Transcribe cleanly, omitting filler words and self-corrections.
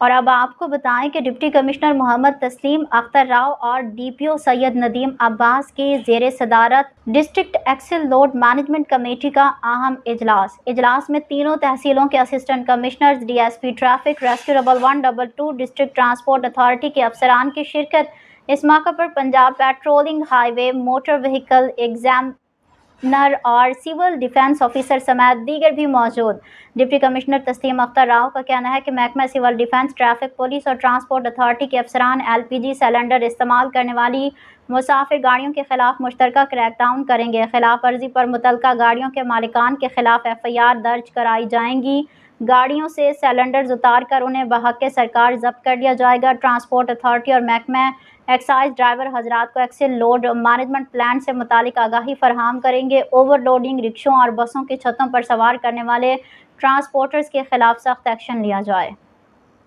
और अब आपको बताएं कि डिप्टी कमिश्नर मोहम्मद तस्लीम अख्तर राव और डीपीओ सैयद नदीम अब्बास की ज़ेर सदारत district axle load management committee का अहम इजलास में तीनों तहसीलों के assistant commissioners, DSP traffic, rescue double 122, district transport authority के अफसरान की शिरकत। इस मौके पर Punjab patrolling, highway, motor vehicle examiner और सिविल डिफेंस ऑफिसर समेत दीगर भी मौजूद। डिप्टी कमिश्नर तस्लीम अख्तर राव का कहना है कि महकमा सिविल डिफेंस, ट्रैफिक पुलिस और ट्रांसपोर्ट अथॉरिटी के अफसरान एलपीजी सिलेंडर इस्तेमाल करने वाली मुसाफिर गाड़ियों के खिलाफ मुश्तरका क्रैकडाउन करेंगे। खिलाफ वर्जी पर मुतलका गाड़ियों के मालिकान के खिलाफ एफआईआर दर्ज कराई जाएंगी। गाड़ियों से सिलेंडर्स उतार कर उन्हें बहक़ सरकार जब्त कर लिया जाएगा। ट्रांसपोर्ट अथॉरिटी और महकमा एक्साइज ड्राइवर हजरात को एक्सेल लोड मैनेजमेंट प्लान से मुतालिक आगाही फराहम करेंगे। ओवरलोडिंग रिक्शों और बसों की छतों पर सवार करने वाले ट्रांसपोर्टर्स के खिलाफ सख्त एक्शन लिया जाए।